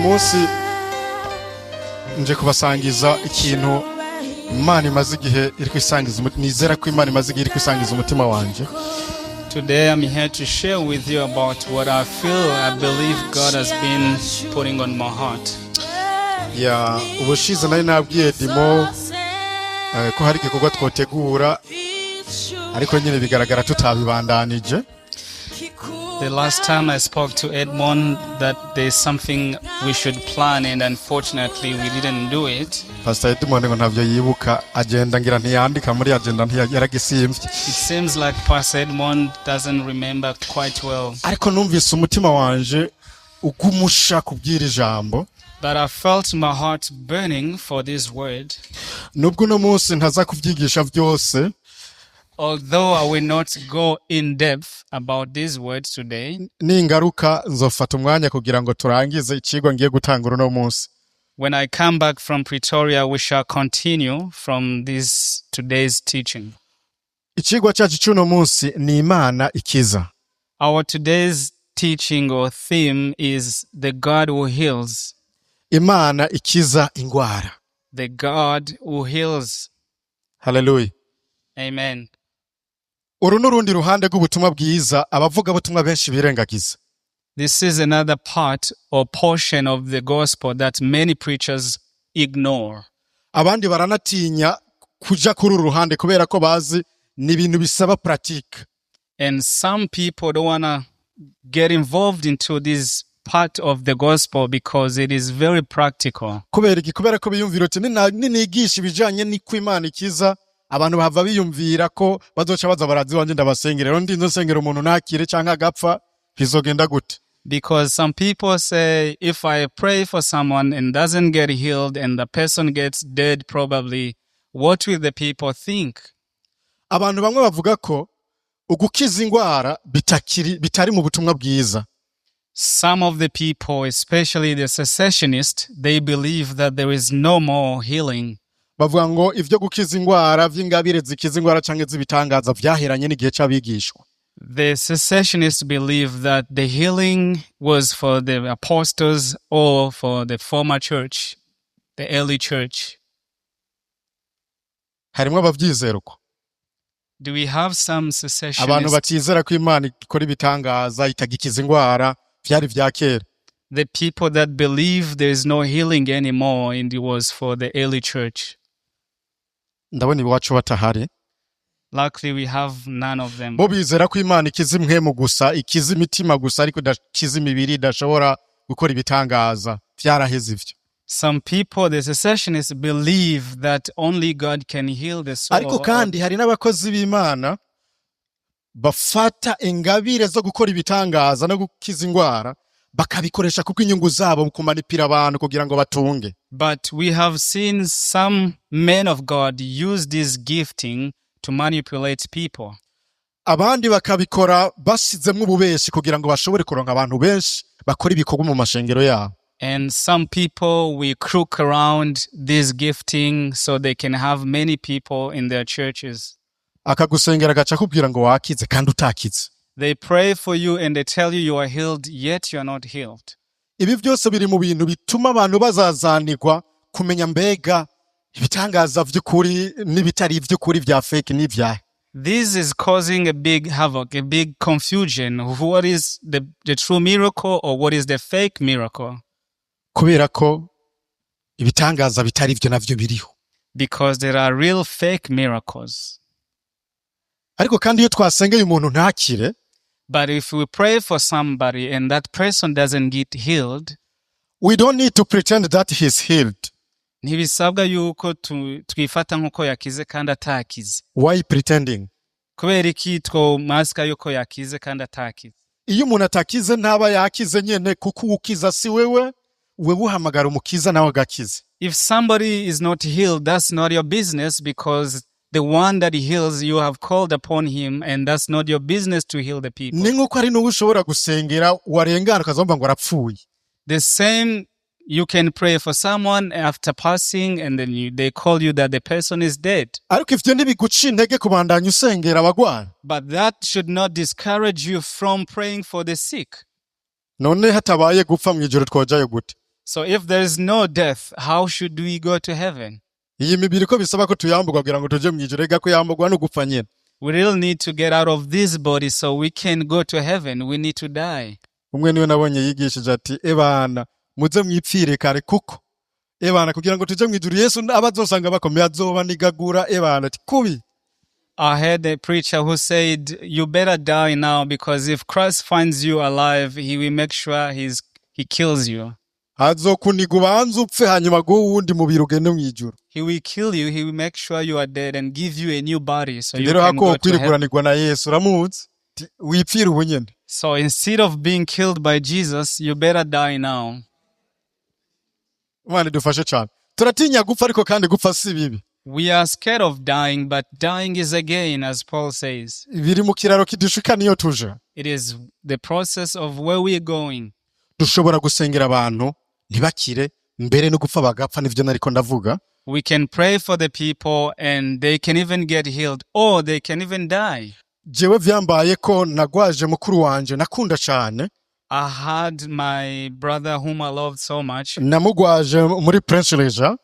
munsi nje kubasangiza ikintu Imana imaze igihe iri kwisangiza, nizera ko Imana imaze igihe iri kwisangiza umutima wanje. Today I'm here to share with you about what I believe God has been putting on my heart. Ubushize nari nabwiye Dimo ko hari igikorwa twotegura ariko nyine bigaragara tutabibandanije. The last time I spoke to Edmond that there's something we should plan, and unfortunately we didn't do it. Pastor Edmond ngo ntavyo yibuka, agenda ngira ntiyandika muri agenda ntiyaragisimvye. It seems like Pastor Edmond doesn't remember quite well. Ariko numvise umutima wanje ugumusha kubwira ijambo. But I felt my heart burning for this word. Nubwo no munsi ntaza kuvyigisha byose. Although I will not go in depth about these words today, ningaruka nzofata umwanya kugira ngo turangize icigwa ngiye gutangura no munsi. When I come back from Pretoria, we shall continue from today's teaching. Icigwa cyacu cy'uno munsi ni Imana ikiza. Our today's teaching or theme is the God who heals. Imana ikiza ingwara. The God who heals. Hallelujah. Amen. Uru n'urundi ruhande rw'ubutumwa bwiza abavuga butumwa benshi birengagiza. This is another part or portion of the gospel that many preachers ignore. Abandi baranatinya kuja kuri ruhande kubera ko bazi ni ibintu bisaba pratique. And some people don't want to get involved into this part of the gospel because it is very practical. Kubera ko biyumvira ati nigisha ibijanye n'iko Imana ikiza, abantu bava biyumvira ko bazoca baza barazi wanje ndabasengera rero ndinzo nsengera umuntu nakire canka agapfa bizogenda gute. Because some people say if I pray for someone and doesn't get healed and the person gets dead probably, what will the people think? Abantu bamwe bavuga ko ugukiza ingwara bitari mu butumwa bwiza. Some of the people, especially the cessationists, they believe that there is no more healing. Bavuga ngo ivyo gukiza ingwara vy'ingabire zikiza ingwara canke zibitangaza vyaheranye n'igihe c'abigishwa. The cessationists believe that the healing was for the apostles or for the former church, the early church. Harimwo abavyizera uko. Do we have some cessationists? Abantu batizera ko Imana ikora ibitangaza itagikiza ingwara vyari vya kera. The people that believe there is no healing anymore, and it was for the early church. Ndabona iwacu batahari. Luckily we have none of them. Bo bizera ko Imana ikiza impwemu gusa, ikiza imitima gusa ariko idakiza imibiri, idashobora gukora ibitangaza. Vyaraheze ivyo. Some people, the cessationists, believe that only God can heal the soul. Ariko kandi hari n'abakozi b'Imana bafata ingabire zo gukora ibitangaza no gukiza ingwara bakabikoresha kuko inyungu zabo mu kumanipira abantu kugira ngo batunge. But we have seen some men of God use this gifting to manipulate people. Abandi bakabikora basizemwe ububeshi kugira ngo bashobore kuronka abantu benshi bakora ibikorwa mu mashengero yabo. And some people we crook around this gifting so they can have many people in their churches. Akagusengera gaca kubwira ngo wakize kandi utakize. They pray for you and they tell you are healed, yet you are not healed. Ibi byose biri mu bintu bituma abantu bazazanirwa kumenya mbega ibitangaza vy'ukuri n'ibitari vy'ukuri vya fake n'ivyahe. This is causing a big havoc, a big confusion. What is the true miracle or what is the fake miracle? Kubera ko ibitangaza bitari vyo navyo biriho. Because there are real fake miracles. Ariko kandi iyo twasengeye umuntu ntakire, but if we pray for somebody and that person doesn't get healed, we don't need to pretend that he's healed. Ntibisabwa yuko twifata nkuko yakize kandi atakize. Why pretending? Kubera iki maska yuko yakize kandi atakize? Iyo umuntu atakize ntaba yakize nyene kuko ukiza si wewe uhamagara umukiza nawe gakize. If somebody is not healed, that's not your business, because the one that heals, you have called upon him, and that's not your business to heal the people. Ni nkuko ari n'uwo ushobora gusengera warengana ukazomba ngo arapfuye. The same, you can pray for someone after passing and then they call you that the person is dead. Ariko ivyo ntibiguca intege kubandanya usengera abagwana. But that should not discourage you from praying for the sick. None hatabaye gupfa mwijoro twojayo gute? So if there is no death, how should we go to heaven? iyi mibiri ko bisaba ko tuyamburwa kugira ngo tuje mu ijuru, rega ko yamburwa no gupfa nyene. We really need to get out of this body so we can go to heaven. We need to die. Umwe niwe nabonye yigishije ati ebana muze mwipfire kare kuko ebana kugira ngo tuje mu ijuru Yesu abazosanga bakomeye azoba nigagura ebana ati kubi. I heard a preacher who said, you better die now because if Christ finds you alive, he will make sure he kills you. Azokuniga ubanze upfe hanyuma go wundi mubiri ugende mu ijuru. He will kill you. He will make sure you are dead and give you a new body so you Rero can hako go to heaven. kwiriguranirwa na Yesu ramuzi wipfire ubunyene. So instead of being killed by Jesus, you better die now. Imana idufashe cyane. Turatinya gupfa ariko kandi gupfa si bibi. We are scared of dying, but dying is a gain, as Paul says. Biri mu kiraro kidushika niyo tuje. It is the process of where we are going. Dushobora gusengera abantu ntibakire mbere no gupfa bagapfa nivyo nariko ndavuga. We can pray for the people and they can even get healed or they can even die. Jewe vyambaye ko nagwaje mukuru wanje nakunda cyane. I had my brother whom I loved so much. Namugwaje muri Prince Leisure.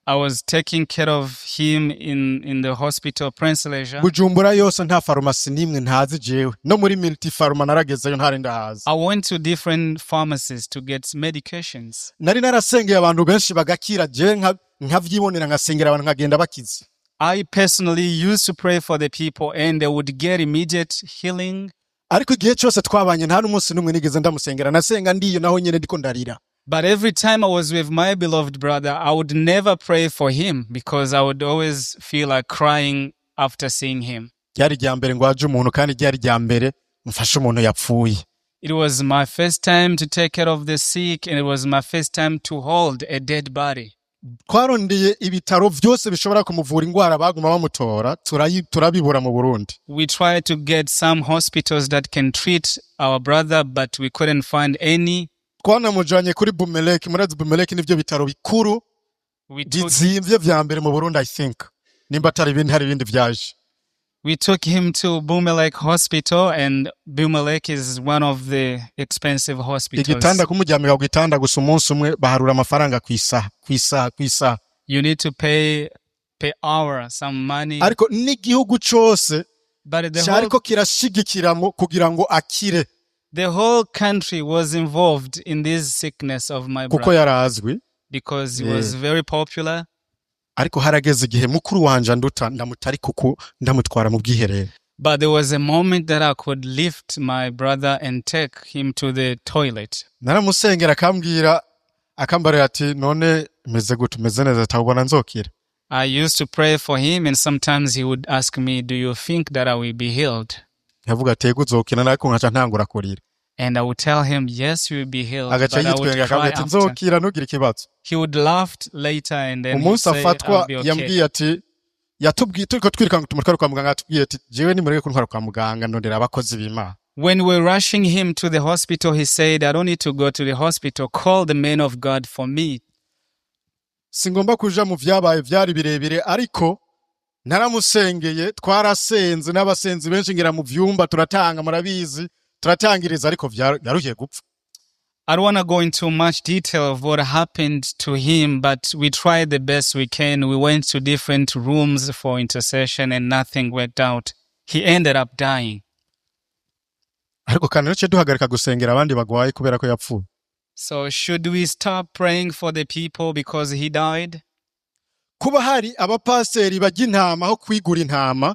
I was taking care of him in the hospital, Prince Leisure. Bujumbura yose nta farumasi nimwe ntazi jewe. No muri Multi Pharma naragezeyo ntari ndahazi. I went to different pharmacies to get medications. Nari narasengeye abantu benshi bagakira je nkavyibonera ngasengera abantu nkagenda bakize. I personally used to pray for the people and they would get immediate healing. Ariko igihe cyose twabanye nta n'umunsi n'umwe nigeze ndamusengera nasenga ndiyo naho nyene ndiko ndarira. But every time I was with my beloved brother, I would never pray for him because I would always feel like crying after seeing him. Ryari rya mbere ngo aje umuntu kandi ryari rya mbere mfashe umuntu yapfuye. It was my first time to take care of the sick and it was my first time to hold a dead body. Twarondeye ibitaro vyose bishobora kumuvura ingwara baguma bamutora turabibura mu Burundi. We tried to get some hospitals that can treat our brother but we couldn't find any. Twanamujanye kuri Bumeleki, murazi Bumeleki nivyo bitaro bikuru bizimvye vya mbere mu Burundi I think. Nimba atari ibindi hari ibindi vyaje. We took him to Bumelek Hospital and Bumelek is one of the expensive hospitals. Igitanda kumujyamira ku gitanda gusa umunsi umwe baharura amafaranga kwisa. You need to pay per hour some money. Ariko n'igihugu cyose But cyariko kirashigikira kugira ngo akire. The whole country was involved in this sickness of my Kuko brother yarazwi because he was very popular. Ariko harageze igihe mukuru wanje nduta ndamutari kuko ndamutwara mu bwiherero. But there was a moment that I could lift my brother and take him to the toilet. Naramusengera akambara ati none meze gute meze neza tabona nzokira. I used to pray for him and sometimes he would ask me, do you think that I will be healed? Yavuga ati uzokina nako nkaca ntangura kurira. And I would tell him, yes, you will be healed. But Agaca I would yitwenga cry ati after. nzokira ntugire ikibazo. He would laugh later and then he'd Umunsi say, afatwa I'll be okay. yambwiye ati yatubwiye turiko twirikanga tumutwara kwa muganga atubwiye ati jewe nimureke kuntwara kwa muganga ndondera abakozi b'Imana. When we were rushing him to the hospital, he said, I don't need to go to the hospital. Call the man of God for me. Singomba kuja mu vyabaye vyari birebire ariko naramusengeye twarasenze n'abasenzi benshi ngira mu vyumba turatanga murabizi turatangiriza ariko yaruhiye gupfa. I don't want to go into much detail of what happened to him, but we tried the best we can. We went to different rooms for intercession and nothing worked out. He ended up dying. Ariko kandi nacyo duhagarika gusengera abandi bagwaye kubera ko yapfuye. So should we stop praying for the people because he died? Kuba hari abapaseri bajya intama aho kwigura intama.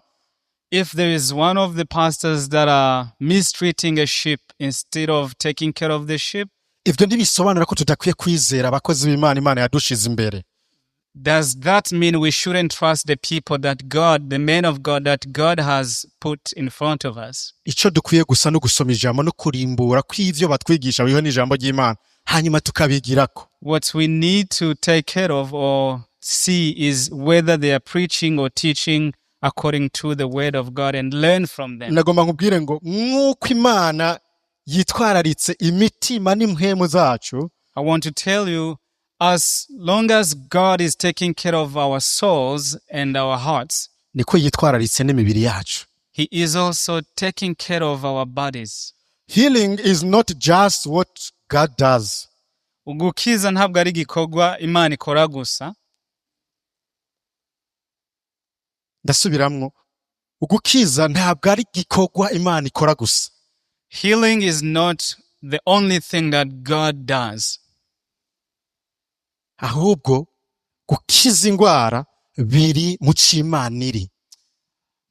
If there is one of the pastors that are mistreating a sheep instead of taking care of the sheep, ivyo ntibisobanura ko tudakwiye kwizera abakozi b'Imana Imana yadushize imbere. does that mean we shouldn't trust the people that God, the men of God that God has put in front of us? Ico dukwiye gusa no gusoma ijambo no kurimbura kw'ivyo batwigisha biho n'ijambo ry'Imana hanyuma tukabigirako. What we need to take care of or see is whether they are preaching or teaching according to the word of God and learn from them. Nagomba nkubwire ngo nk'uko Imana yitwararitse imitima n'impwemu zacu, I want to tell you, as long as God is taking care of our souls and our hearts, niko yitwararitse n'imibiri yacu. He is also taking care of our bodies. Healing is not just what God does. Ugukiza ntabwo ari igikorwa Imana ikora gusa. Ndasubiramwo, ugukiza ntabwo ari igikorwa Imana ikora gusa. Healing is not the only thing that God does. Ahubwo gukiza ingwara biri mu c'Imana iri.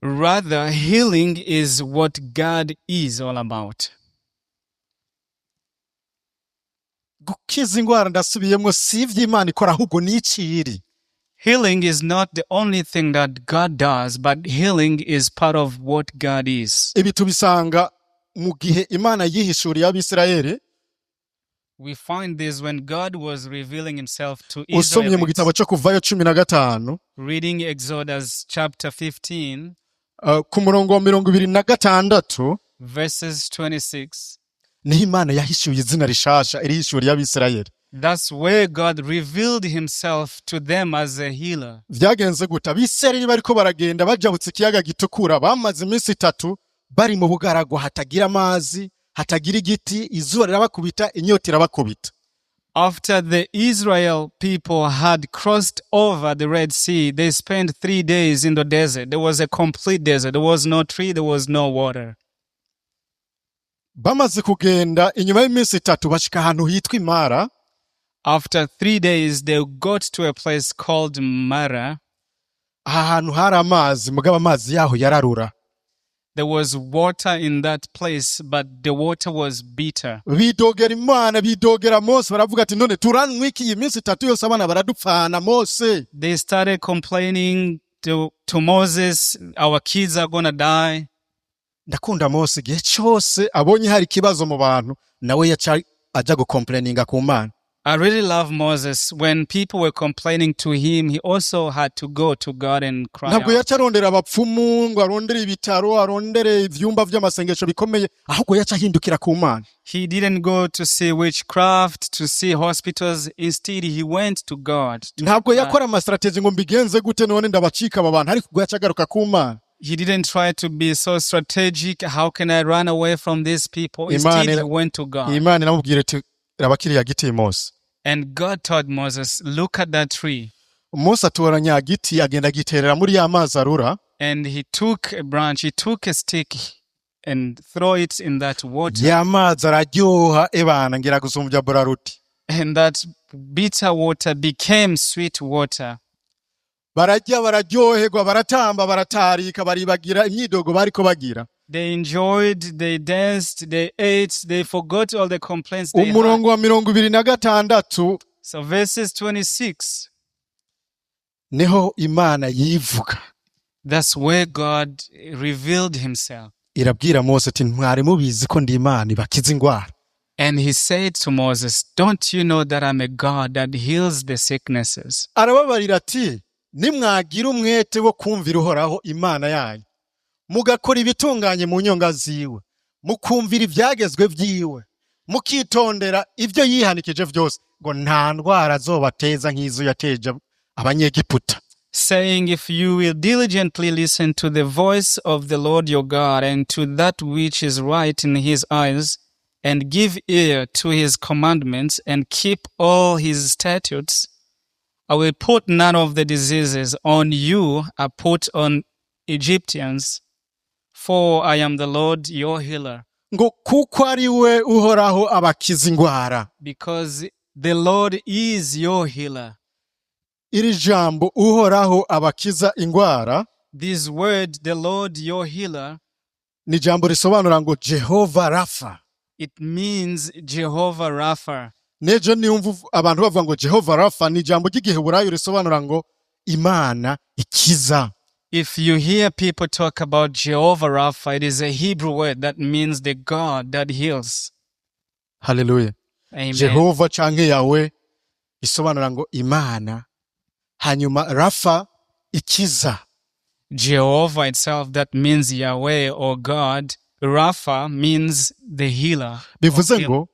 Rather, healing is what God is all about. Gukiza ingwara ndasubiyemwo si ivy'Imana ikora ahubwo ni iciri. Healing is not the only thing that God does, but healing is part of what God is. Ibi tubisanga mu gihe Imana yihishuriye Abisirayeli. We find this when God was revealing himself to Usomye mu gitabo Israelites. cyo kuvayo 15 Reading Exodus chapter 15, ku murongo wa 26 verses 26. niho Imana yahishuye izina rishasha irihishuriye Abisirayeli. That's where God revealed himself to them as a healer. Vyagenze gute? Abisirayeli bariko baragenda bajabutse ikiyaga gitukura, bamaze iminsi 3 bari mu bugaragwa, hatagira amazi, hatagira igiti, izuba rirabakubita, inyota irabakubita. After the Israel people had crossed over the Red Sea, they spent 3 days in the desert. There was a complete desert. There was no tree, there was no water. Bamaze kugenda inyuma y'iminsi 3 bashika ahantu hitwa Imara. After 3 days, they got to a place called Mara. Ahantu hari amazi, mugabo amazi yaho yararura. There was water in that place, but the water was bitter. Bidogera Imana, bidogera Mose, baravuga ati none turanwa iki iyi minsi 3 yose abana baradupfana Mose. They started complaining to Moses, our kids are gonna die. Ndakunda Mose igihe cyose abonye hari kibazo mu bantu nawe yaca aja gucomplaininga ku Mana. I really love Moses. When people were complaining to him, he also had to go to God and cry Ntabwo out. yaca arondera abapfumu ngo arondere ibitaro, arondere ivyumba vy'amasengesho bikomeye, ahubwo yaca ahindukira ku Mana. He didn't go to see witchcraft, to see hospitals. Instead, he went to God. Ntabwo yakora amastrategy ngo mbigenze gute none ndabacika aba bantu, ariko yaca agaruka ku Mana. He didn't try to be so strategic. How can I run away from these people? Instead, he went to God. Imana iramubwira ati rabakiriya giti Mose. And God told Moses, look at that tree. Mose atoranya giti agenda giterera muri ya mazi arura. And he took a branch, he took a stick and throw it in that water. Ya mazi araryoha ebana ngira gusumbya buraruti. And that bitter water became sweet water. Barajya bararyoherwa, baratamba, baratarika, baribagira imyidogo bariko bagira. They enjoyed, they danced, they ate, they forgot all the complaints they had. Umurongo wa 26 So verses 26, niho Imana yivuga. that's where God revealed himself. Irabwira Mose ati mwari mubizi ko ndi Imana ibakiza ingwara. And he said to Moses, don't you know that I'm a God that heals the sicknesses? Arababarira ati nimwagira umwete wo kumvira Uhoraho Imana yanyu, mugakora ibitunganye mu nyonga ziwe, mukumvira ivyagezwe vyiwe, mukitondera ivyo yihanikije vyose, ngo nta ndwara zobateza nk'izo yateje abanyegiputa. Saying, if you will diligently listen to the voice of the Lord your God and to that which is right in his eyes, and give ear to his commandments and keep all his statutes, I will put none of the diseases on you I put on Egyptians, for I am the Lord your healer. Ngo kuko ari we Uhoraho abakiza ingwara. Because the Lord is your healer. Iri jambo Uhoraho abakiza ingwara, This word, the Lord your healer, ni jambo risobanura ngo Jehova Rafa. it means Jehovah Rapha. Nejo niyumva abantu bavuga ngo Jehova Rafa, ni jambo ry'igiheburayo risobanura ngo Imana ikiza. If you hear people talk about Jehovah Rapha, it is a Hebrew word that means the God that heals. Hallelujah. Amen. Jehova canke yawe isobanura ngo Imana, hanyuma Rafa ikiza. Jehovah itself, that means Yahweh or God. Rapha means the healer. Bivuze ngo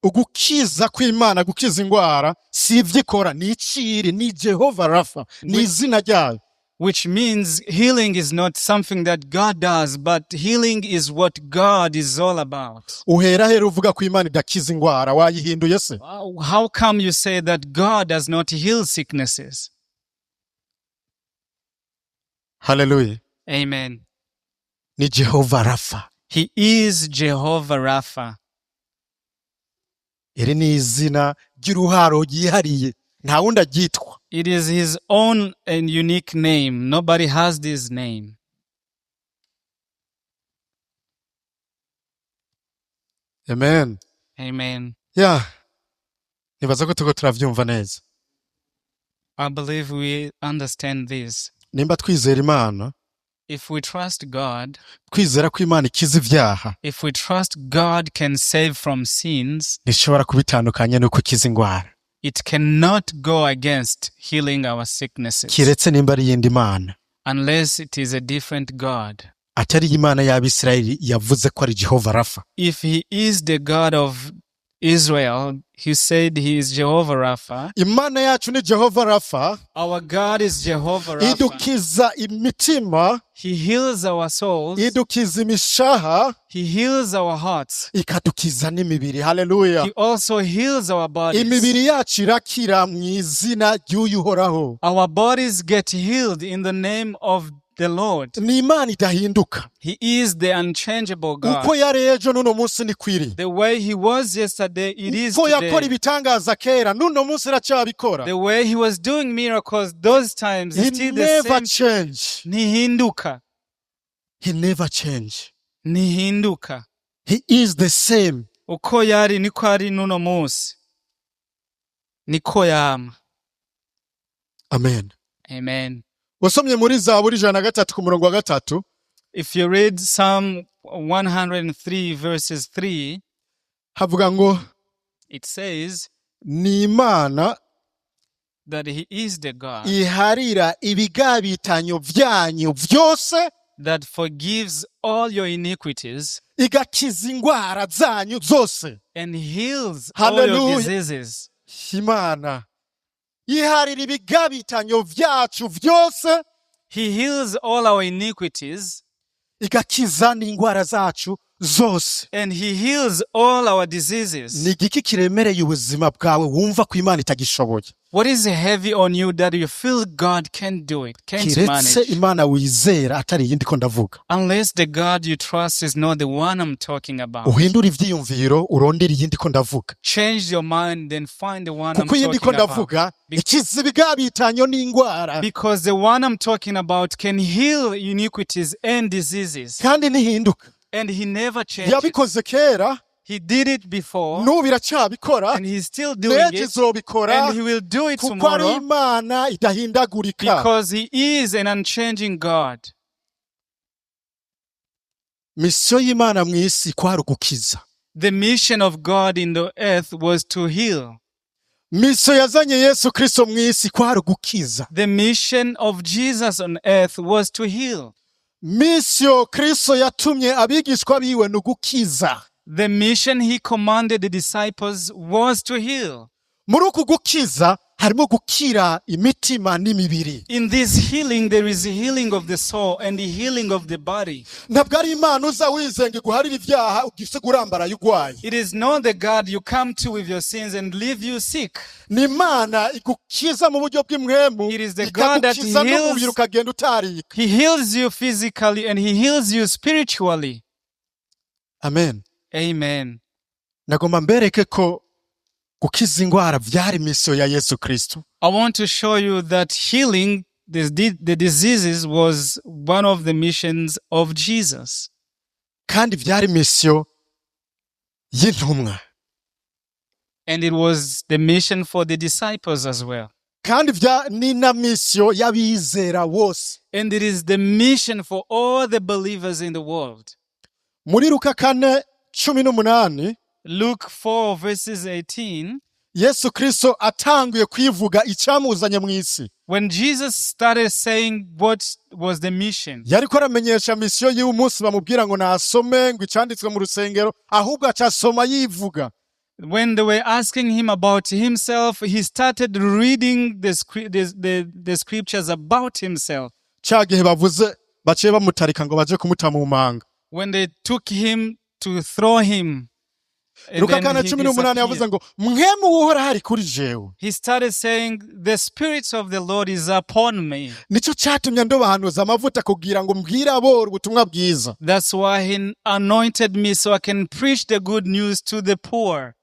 ugukiza kw'Imana, gukiza ingwara si ivyikora, ni iciri, ni Jehova Rafa, ni izina ryayo. which means healing is not something that God does, but healing is what God is all about. uhera hera uvuga ko Imana idakiza ingwara, wayihinduye se? How come you say that God does not heal sicknesses? Haleluya. Amen. Ni Jehova Rafa. He is Jehovah Rapha. Iri ni izina ry'uruharo ryihariye, nta wundi aryitwa. It is his own and unique name. Nobody has this name. Amen. Amen. Nibaza ko tuko turavyumva neza. I believe we understand this. Nimba twizera Imana, If we trust God, twizera ko Imana ikiza ivyaha, if we trust God can save from sins, ntishobora kubitandukanya nuko ikiza ingwara. it cannot go against healing our sicknesses Kiretse nimba ari yindi Mana, unless it is a different God. atari Imana y'Abisirayeli yavuze ko ari Jehova Rafa. If he is the God of Israel, he said he is Jehovah Rapha. Imana yacu ni Jehova Rafa, Our God is Jehovah Rapha. idukiza imitima, He heals our souls. idukiza imishaha, He heals our hearts. ikadukiza n'imibiri. Haleluya. He also heals our bodies. Imibiri yacu irakira mu izina ry'uyu uhoraho. Our bodies get healed in the name of the Lord. Ni Imana idahinduka. He is the unchangeable God. Uko yari ejo n'uno munsi ni kwiri. The way he was yesterday, it is Uko yakora today. ibitangaza kera n'uno munsi aracyabikora. The way he was doing miracles those times, He is still the never same. change. Nihinduka. He never change. Nihinduka. He is the same. Uko yari niko ari n'uno munsi. Niko yama. Amen. Amen. Wasomye muri Zaburi 103 ku murongo wa 3, If you read Psalm 103 verses 3, havuga ngo it says ni Imana that he is the God iharira ibigabitanyo vyanyu vyose, that forgives all your iniquities igakiza ingwara zanyu zose. and heals all your Hallelujah. diseases. Imana iharira ibigabitanyo vyacu vyose, He heals all our iniquities igakiza n'ingwara zacu zose. and he heals all our diseases. Ni igiki kiremereye ubuzima bwawe wumva ko Imana itagishoboye? What is heavy on you that you feel God can't do it, can't Kiretse manage? Imana wizera atari iyindi ko ndavuga. Unless the God you trust is not the one I'm talking about. Uhindura ivyiyumviro urondera iyindi ko ndavuga. Change your mind and find the one I'm Kuko iyindi ko talking about. ndavuga ikiza ibigabitanyo n'ingwara, Because the one I'm talking about can heal iniquities and diseases. kandi ntihinduka. And he never changed. Yabikoze kera, He did it before n'ubu iracyabikora, and he's still doing n'ejo it izobikora, and he will do it kuko ari tomorrow Imana idahindagurika. because he is an unchanging God. Misiyo y'Imana mu isi kwari ugukiza. The mission of God in the earth was to heal. Misiyo yazanye Yesu Kristo mu isi kwari ugukiza. The mission of Jesus on earth was to heal. Misiyo Kristo yatumye abigishwa biwe ni ugukiza. The mission he commanded the disciples was to heal. Muri uku gukiza harimo gukira imitima n'imibiri. In this healing, there is a healing of the soul and the healing of the body. Ntabwo ari Imana uza wizenge guharira ibyaha ugise gurambara yugwaye. It is not the God you come to with your sins and leave you sick. Ni Imana igukiza mu buryo bw'imwemu, It is the God that ikagukiza heals. n'umubiri ukagenda utarika. He heals you physically and he heals you spiritually. Amen. Amen. Nagomba mbereke ko gukiza ingwara vyari misiyo ya Yesu Kristo. I want to show you that healing the diseases was one of the missions of Jesus. Kandi vyari misiyo y'intumwa. And it was the mission for the disciples as well. Kandi ni na misiyo y'abizera bose. And it is the mission for all the believers in the world. Muri Luka 4:18, Luke 4 verses 18, Yesu Kristo atanguye kwivuga icyamuzanye mu isi. when Jesus started saying what was the mission, Yariko aramenyesha misiyo y'umunsi bamubwira ngo nasome ngo icyanditswe mu rusengero, ahubwo acasoma yivuga. when they were asking him about himself, he started reading the scriptures about himself. ca gihe bavuze baciye bamutarika ngo baje kumuta mu manga. When they took him to throw him, and Luka then kane he cumi n'umunani yavuze disappeared. ngo mwemu uhora hari kuri jewe. He started saying, "The Spirit of the Lord is upon me." Nico catumye ndobahanuza amavuta kugira ngo mbwire aboro ubutumwa bwiza. That's why he anointed me so I can preach the good news to the poor.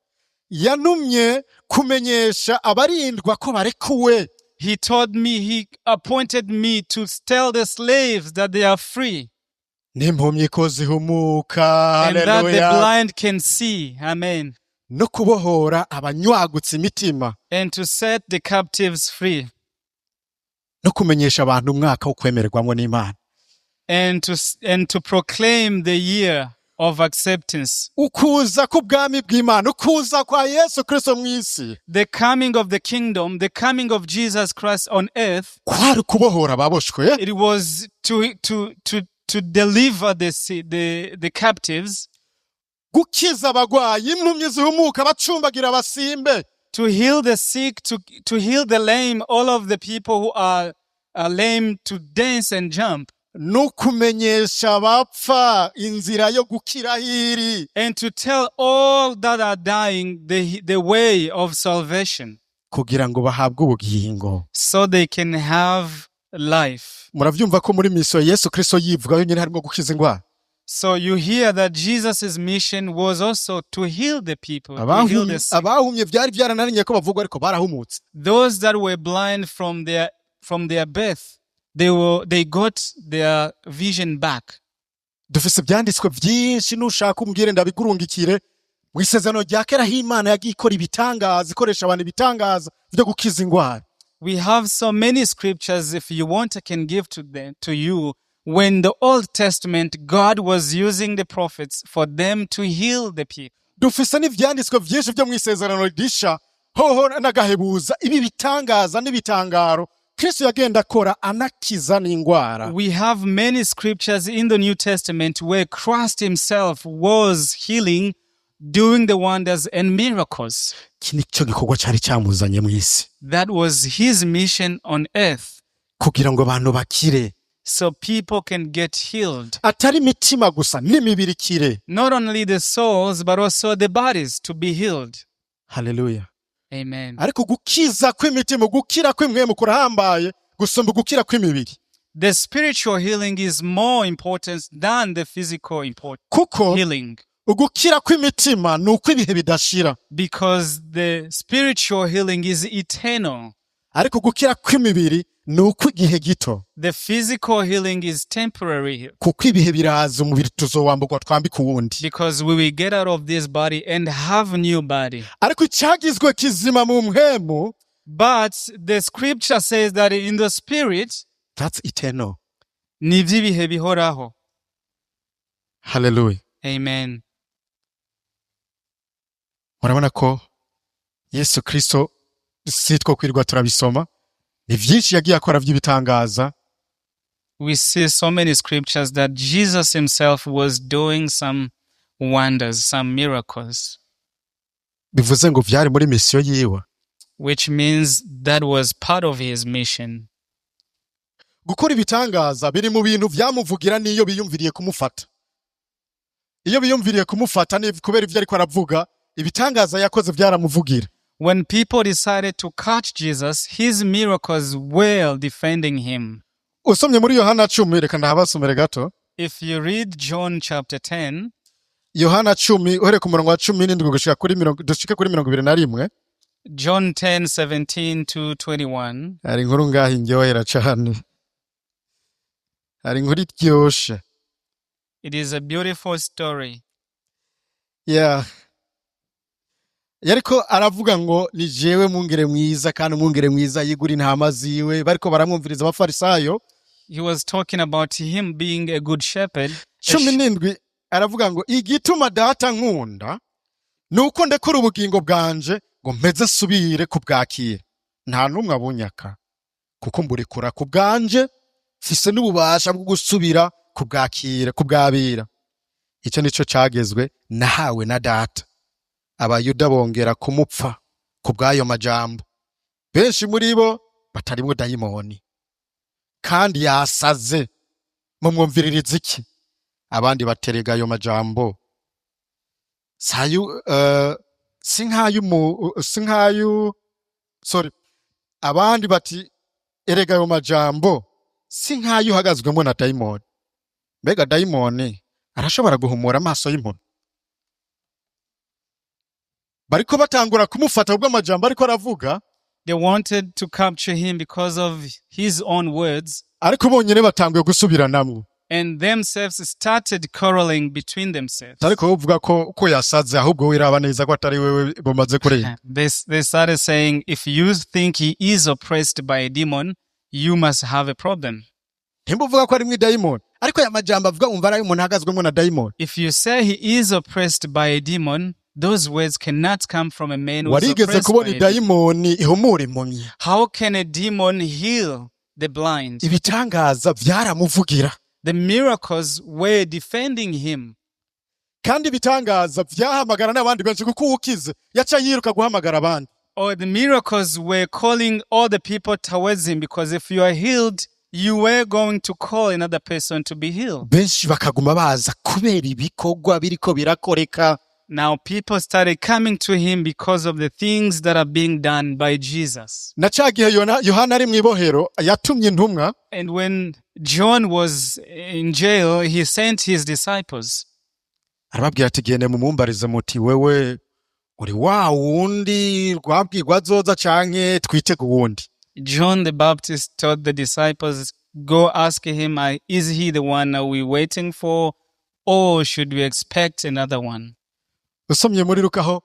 Yanumye kumenyesha abarindwa ko barekuwe. He told me, he appointed me to tell the slaves that they are free N'impumyi ko zihumuka. and that the Haleluya. blind can see. Amen. No kubohora abanywagutse imitima. And to set the captives free. No kumenyesha abantu umwaka wo kwemererwamwo n'Imana. And to proclaim the year of acceptance. Ukuza k'ubwami bw'Imana, ukuza kwa Yesu Kristo mw'isi. The coming of the kingdom, the coming of Jesus Christ on earth, Kwari kubohora ababoshwe. it was to deliver the captives, Gukiza abagwayi, impumyi zihumuka bacumbagira abasimbe. to heal the sick, to heal the lame, all of the people who are lame to dance and jump, No kumenyesha abapfa inzira yo gukira hiri. and to tell all that are dying the way of salvation, Kugira ngo bahabwe ubugingo. so they can have life. Muravyumva ko muri misiyo Yesu Kristo yivuga yonyine harimo gukiza ingwara. So you hear that Jesus' mission was also to heal the people, to heal the sick. Abahumye byari byarananiye ko bavugwa ariko barahumutse. Those that were blind from their birth, they got their vision back. Dufise ibyanditswe byinshi nushaka umbwire ndabigurungikire. Mu isezerano rya kera h'Imana yagiye ikora ibitangaza, ikoresha abantu ibitangaza byo gukiza ingwara. We have so many scriptures. If you want, I can give to you. When the Old Testament, God was using the prophets for them to heal the people. Dufise n'ivyanditswe byinshi byo mu isezerano risha hoho n'agahebuza ibi bitangaza n'ibitangaro Kristo yagenda akora anakiza n'ingwara. We have many scriptures in the New Testament where Christ himself was healing, doing the wonders and miracles. Iki nicyo gikorwa cyari cyamuzanye mu isi That was his mission on earth, kugira ngo abantu bakire. so people can get healed. Atari imitima gusa n'imibiri kire. Not only the souls, but also the bodies to be healed. Haleluya. Amen. Ariko gukiza kw'imitima, gukira kw'imwemu kurahambaye gusumba gukira kw'imibiri. The spiritual healing is more important than the physical Kuko healing, ugukira kw'imitima ni uko ibihe bidashira. because the spiritual healing is eternal. Ariko gukira kw'imibiri ni uko igihe gito. The physical healing is temporary, Kuko ibihe biraza umubiri tuzowamburwa twambika uwundi. because we will get out of this body and have a new body. Ariko icyagizwe kizima mu mpemu, But the scripture says that in the spirit, that's eternal. ni iby'ibihe bihoraho. Haleluya. Amen. Murabona ko Yesu Kristo sitwo kwirwa turabisoma. Ni vyinshi yagiye akora by'ibitangaza. We see so many scriptures that Jesus himself was doing some wonders, some miracles, Bivuze ngo vyari muri misiyo yiwe. which means that was part of his mission. Gukora ibitangaza biri mu bintu vyamuvugira niyo biyumviriye kumufata. Iyo biyumviriye kumufata ni kubera ivyo ariko aravuga, ibitangaza yakoze vyaramuvugira. When people decided to catch Jesus, his miracles were defending him. Usomye muri Yohana 10, reka ndahabasomere gato. If you read John chapter 10, Yohana 10 uhere ku murongo wa 17 gushika kuri 21. John 10:17 to 21, Hari inkuru ngaho indyohera cane. Hari inkuru iryoshe. it is a beautiful story. Yeah. Yariko aravuga ngo ni jewe mungere mwiza kandi mungere mwiza yigura intama ziwe bariko baramwumviriza abafarisayo. He was talking about him being a good shepherd. 17 aravuga ngo igituma data nkunda nuko ndekura ubugingo bwanje ngo mpeze subire kubwakira. Nta numwe abunyaka kuko mburekura kubwanje fise n'ububasha bwo gusubira kubwakira kubwabira. Icyo nico cagezwe nahawe na data. Abayuda bongera kumupfa kubw'ayo majambo. Benshi muri bo batarimwo dayimoni. kandi yasaze mumwumviririza iki? Abandi baterega ayo majambo abandi bati erega ayo majambo si nk'ayo uhagazwemo na dayimoni. Mbega dayimoni arashobora guhumura amaso y'umuntu? Bariko batangura kumufata ubwo amajambo ariko aravuga. They wanted to capture him because of his own words. Ariko bonyene batanguye gusubiranamwo. And themselves started quarreling between themselves. Ariko uvuga ko yasaze ahubwo wiraba neza ko atari wewe bomaze kureba. They started saying, if you think he is oppressed by a demon, you must have a problem. Ntimbuvuga ko ari mwi dayimoni. Ariko ya majambo avuga umva ari umuntu ahagazwemo na dayimoni. If you say he is oppressed by a demon, those words cannot come from a man who is oppressed by a demon. How can a demon heal the blind? Ibitangaza vyaramuvugira. The miracles were defending him. Kandi ibitangaza vyahamagara n'abandi benshi kuko ukize yaca yiruka guhamagara abandi. Or the miracles were calling all the people towards him, because if you are healed, you were going to call another person to be healed. Benshi bakaguma baza kubera ibikorwa biriko birakoreka. Now people started coming to him because of the things that are being done by Jesus. Na cagihe Yohana ari mwibohero yatumye intumwa. And when John was in jail, he sent his disciples. Arababwira ati gende mumumbarize muti wewe uri wa wundi rwabwirwa azoza canke twitege uwundi. John the Baptist told the disciples, go ask him, is he the one are we waiting for, or should we expect another one? Usomye muri Lukaho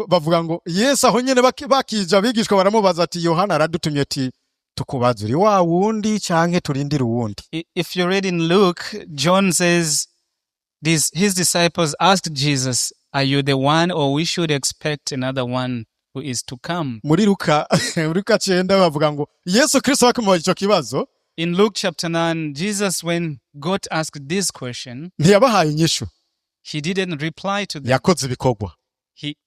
bavuga ngo Yesu aho nyene bakija bigishwa baramubaza ati Yohana aradutumye ati tukubaza uri wa wundi canke turindira uwundi. If you read in Luke, John says his disciples asked Jesus, are you the one, or we should expect another one who is to come? Muri Luka 9 bavuga ngo Yesu Kristo bakimubaza ico kibazo. In Luke chapter 9, Jesus, when God asked this question, ntiyabahaye inyishu. He didn't reply to them. Yakoze ibikorwa.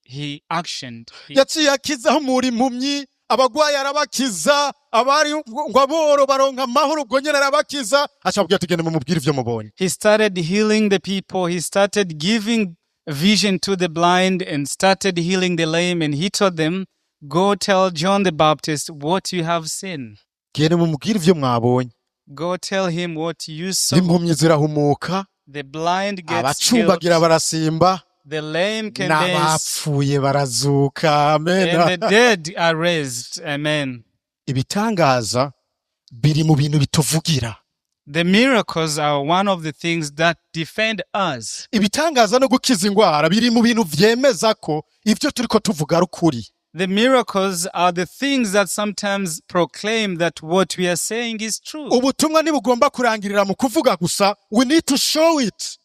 He actioned. Yaciye akizaho muri impumyi, abagwayi arabakiza, abari ngo aboro baronka amahoro ubwo nyene arabakiza, acabwira ati gende mumubwire ivyo mubonye. He started healing the people. He started giving vision to the blind and started healing the lame, and he told them, go tell John the Baptist what you have seen. Gende mumubwire ivyo mwabonye. Go tell him what you saw. Impumyi zirahumuka. The blind gets abacumbagira barasimba. The lame can dance. N'abapfuye barazuka. Amen. And the dead are raised. Amen. Ibitangaza biri mu bintu bituvugira. The miracles are one of the things that defend us. Ibitangaza no gukiza ingwara biri mu bintu vyemeza ko ivyo turiko tuvuga ari ukuri. The miracles are the things that sometimes proclaim that what we are saying is true. Ubutumwa ntibugomba kurangirira mu kuvuga gusa. We need to show it.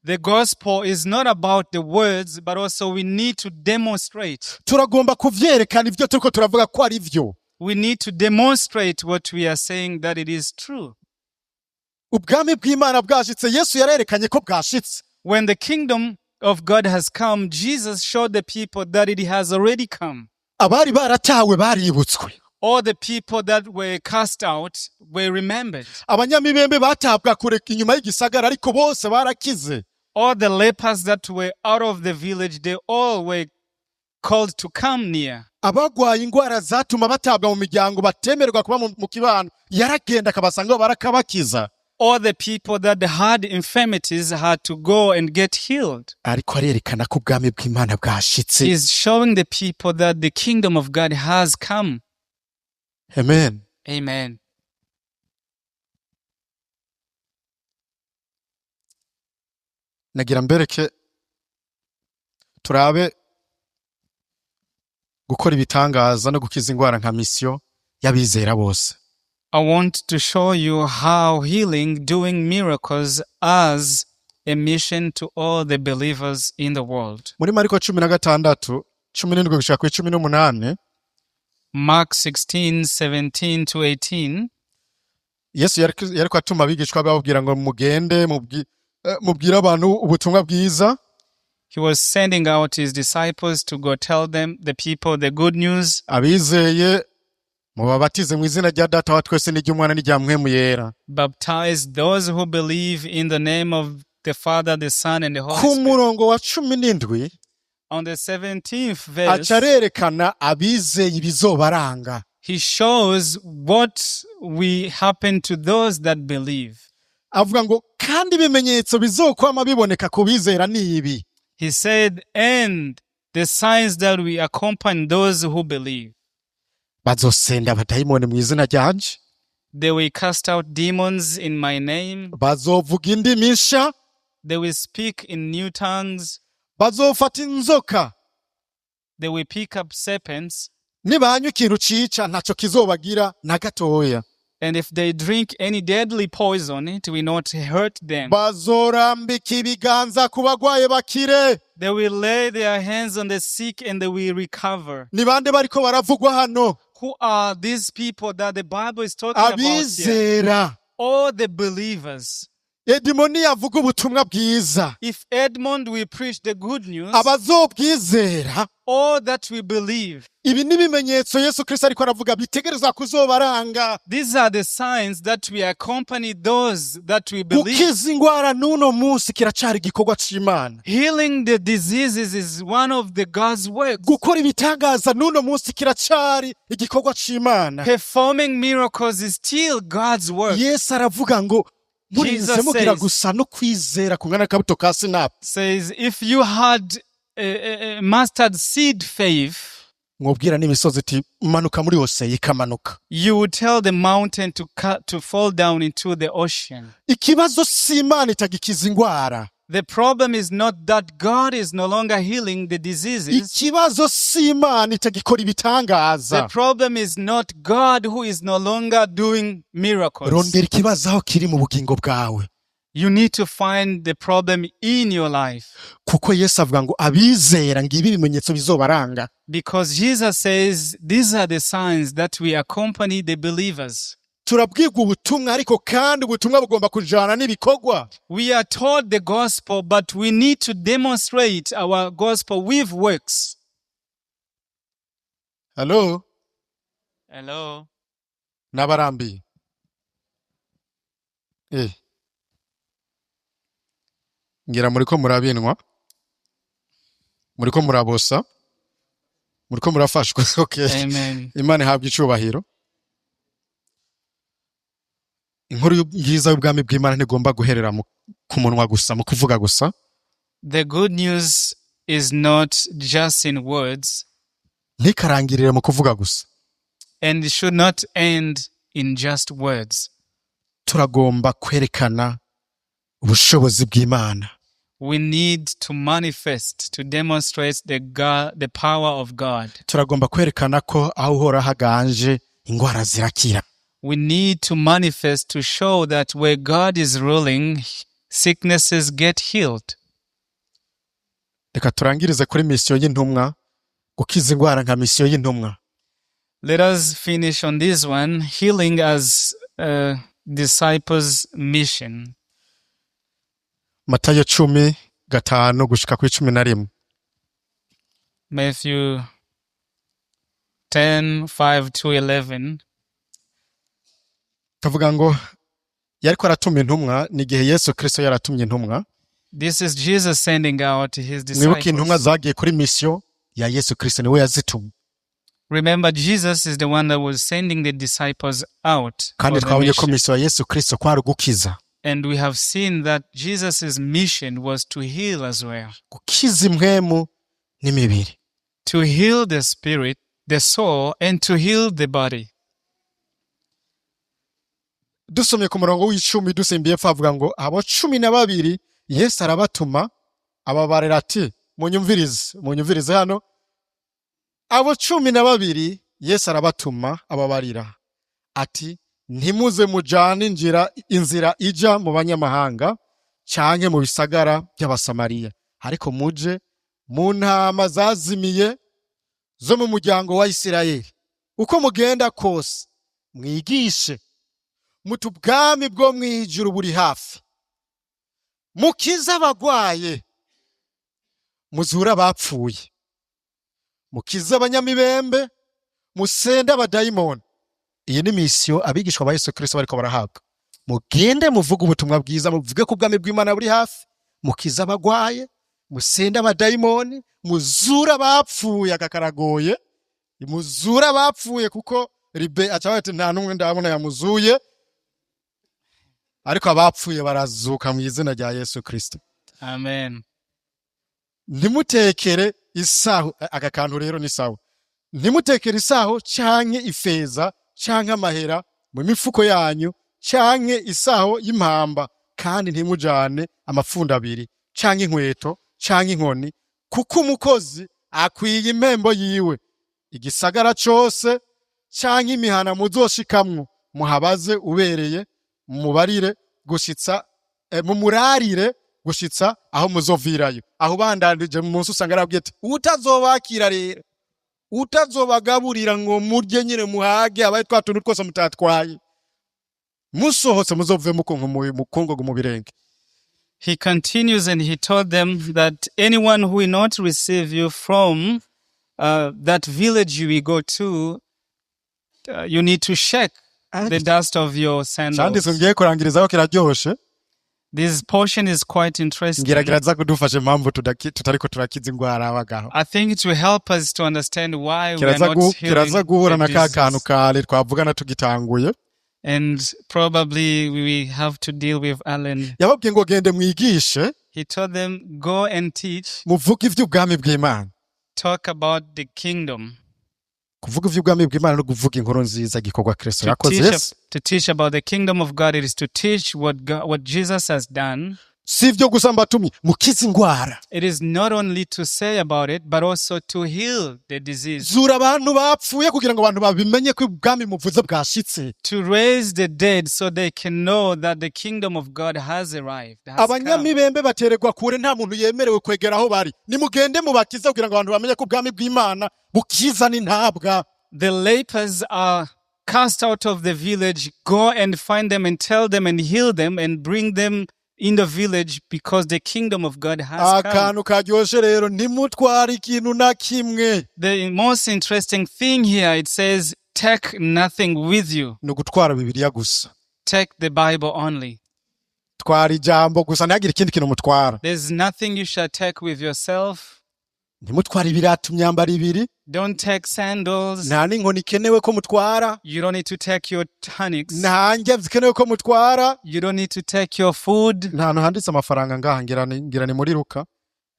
The gospel is not about the words, but also we need to demonstrate. Turagomba kuvyerekana ivyo turiko turavuga ko ari vyo. We need to demonstrate what we are saying that it is true. Ubwami bw'Imana bwashitse, Yesu yarerekanye ko bwashitse. When the kingdom of God has come, Jesus showed the people that it has already come. Abari baratawe baributswe. All the people that were cast out were remembered. Abanyamibembe batabwa kure inyuma y'igisagara ariko bose barakize. All the lepers that were out of the village, they all were called to come near. Abagwaye ingwara zatuma batabwa mu miryango batemererwa kuba mu kibano, yaragenda akabasanga barakabakiza. All the people that had infirmities had to go and get healed. Ariko arerekana ko ubwami bw'Imana bwashitse. He's showing the people that the kingdom of God has come. Amen. Amen. Nagira mbereke turabe gukora ibitangaza no gukiza ingwara nka mission y'abizera bose. I want to show you how healing, doing miracles as a mission to all the believers in the world. Muri Mariko 16, 17 gushika ku 18. Mark 16:17 to 18. Yesu yariko atuma abigishwa bababwira ngo mugende mubwira abantu ubutumwa bwiza. He was sending out his disciples to go tell them, the people, the good news. Abizeye mubabatize mu izina rya data wa twese n'iry'umwana n'irya mpwemu yera. Baptize those who believe in the name of the Father, the Son, and the Holy Ku Spirit. murongo wa 17 On the 17th verse, acarerekana abizeye ibizobaranga. he shows what will happen to those that believe. Avuga ngo kandi ibimenyetso bizokwama biboneka ku bizera ni ibi. He said, and the signs that will accompany those who believe. Bazosenda abadayimoni mu izina ryanje. They will cast out demons in my name. Bazovuga indimi nsha. They will speak in new tongues. Bazofata inzoka. They will pick up serpents. Nibanywa ikintu cica ntaco kizobagira na gatoya. And if they drink any deadly poison, it will not hurt them. Bazorambika ibiganza ku bagwaye bakire. They will lay their hands on the sick and they will recover. Ni bande bariko baravugwa hano? Who are these people that the Bible is talking about here? Abizera. All the believers. Edimoni yavuga ubutumwa bwiza. If Edmond will preach the good news, Abazobwizera. all that we believe, Ibi ni bimenyetso Yesu Kristo ariko aravuga bitegerezwa kuzobaranga. these are the signs that we accompany those that we believe. Gukiza ingwara n'uno munsi kiracari igikorwa c'Imana. Healing the diseases is one of the God's works. Gukora ibitangaza n'uno munsi kiracari igikorwa c'Imana. Performing miracles is still God's work. Yesu aravuga ngo murinze mugira gusa no kwizera kungana kabuto ka sinapi. Says if you had a mustard seed faith, Mwobwira n'imisozi iti manuka muri hose ikamanuka. you would tell the mountain to fall down into the ocean. Ikibazo si Imana itagikiza ingwara. The problem is not that God is no longer healing the diseases. Ikibazo si Imana itagikora ibitangaza. The problem is not God who is no longer doing miracles. Rondera ikibazo aho kiri mu bugingo bwawe. You need to find the problem in your life. Kuko Yesu avuga ngo abizera ngibi ibimenyetso bizobaranga. Because Jesus says these are the signs that we accompany the believers. Turabwirwa ubutumwa ariko kandi ubutumwa bugomba kujana n'ibikorwa. We are taught the gospel, but we need to demonstrate our gospel with works. Hello? Hello? Nabarambi. Ngira muriko murabinwa. Muriko murabosa. Muriko murafashwa. Okay. Amen. Imana ihabwa icubahiro. Inkuru ngiza y'ubwami bw'Imana ntigomba guherera ku munwa gusa mu kuvuga gusa. The good news is not just in words. Ntikarangirire mu kuvuga gusa. And it should not end in just words. Turagomba kwerekana ubushobozi bw'Imana. We need to manifest, to demonstrate the power of God. Turagomba kwerekana ko aho uhora haganje ingwara zirakira. We need to manifest to show that where God is ruling, sicknesses get healed. Reka turangirize kuri misiyo y'intumwa, gukiza ingwara nka misiyo y'intumwa. Let us finish on this one, healing as a disciples' mission. Matayo 10:5 gushika kuri 11. Matthew 10:5-11. Kavuga ngo yariko aratuma intumwa n'igihe Yesu Kristo yaratumye intumwa. This is Jesus sending out his Mwibuke intumwa disciples. zagiye kuri misiyo ya Yesu Kristo niwe yazitumye. Remember, Jesus is the one that was sending the disciples out. Kandi For the twabonye ko mission. misiyo ya Yesu Kristo kwari gukiza. And we have seen that Jesus' mission was to heal as well. Gukiza impwemu n'imibiri. To heal the spirit, the soul, and to heal the body. Dusomye ku murongo w'icumi dusimbiye favuga ngo abo 12 Yesu arabatuma ababarira ati munyumvirize hano. Abo 12 Yesu arabatuma ababarira ati ntimuze mujane inzira ija mu banyamahanga canke mu bisagara by'abasamariya, ariko muje mu ntama zazimiye zo mu muryango wa Isirayeli. Uko mugenda kose mwigishe muti ubwami bwo mwijuru buri hafi. Mukiza abagwaye, muzura abapfuye, mukiza abanyamibembe, musende abadayimoni. iyi ni misiyo abigishwa ba Yesu Kristo bariko barahabwa. Mugende muvuge ubutumwa bwiza, muvuge ko ubwami bw'Imana buri hafi, mukiza abagwaye, musenda abadayimoni, muzura abapfuye, akakaragoye, muzura abapfuye kuko ribe acabaye ati nta numwe ndabona yamuzuye, ariko abapfuye barazuka mu izina rya Yesu Kristo. Amen. Ntimutekere isaho, aka kantu rero ni sawa. Ntimutekere isaho canke ifeza canke amahera mu mifuko yanyu canke isaho y'impamba, kandi ntimujane amapfunda abiri canke inkweto canke inkoni, kuko umukozi akwiye impembo yiwe. Igisagara cose canke imihana muzoshikamwo muhabaze ubereye, mubarire gushitsa mumurarire gushitsa aho muzovirayo. Aho bandandije mu munsi usanga arabwiye ati utazobakira rero, utazobagaburira ngo murye nyine muhage abaye twatuntu twose mutatwaye, musohotse muzove mukongo mu birenge. He continues and he told them that anyone who will not receive you from that village you will go to, you need to shake the dust of your sandals. Ngiye kurangirizaho kiraryoshe. This portion is quite interesting. Ngiragereza kudufasha impamvu tutariko turakiza ingwara abagaho. I think it will help us to understand why we are not healing kiraza guhura na the ka kantu disease. kale twavugana tugitanguye. And probably we will have to deal with Alan. Yababwiye ngo gende mwigishe, He told them, go and teach, muvuge ivy'ubwami bw'Imana. talk about the kingdom. Kuvuga ivy'ubwami bw'Imana no kuvuga inkuru nziza gikorwa Kristo yakoze. To teach about the kingdom of God, it is to teach what Jesus has done. Sivyo gusa mbatumi mukiza ingwara. It is not only to say about it, but also to heal the disease. Zura abantu bapfuye kugira ngo abantu babimenye ko ubwami muvuze bwashitse. To raise the dead so they can know that the kingdom of God has arrived. Has come. Abanyamibembe batererwa kure, nta muntu yemerewe kwegera aho bari. Nimugende mubakize kugira ngo abantu bamenye ko ubwami bw'Imana bukiza ni ntabwa. The lepers are cast out of the village. Go and find them and tell them and heal them and bring them in the village, because the kingdom of God has come. Akantu karyoshe rero, ntimutware ikintu na kimwe. The most interesting thing here, it says, take nothing with you. Ni ugutwara Bibiliya gusa. Take the Bible only. Twara ijambo gusa, ntihagire ikindi kintu mutwara. There's nothing you shall take with yourself. Ntimutware ibiratu myambaro ibiri. Don't take sandals. Nta n'inkoni ikenewe ko mutwara. You don't need to take your tonics. Nta njya zikenewe ko mutwara. You don't need to take your food. Nta hantu handitse amafaranga ngaha, ngira ni muri Luka.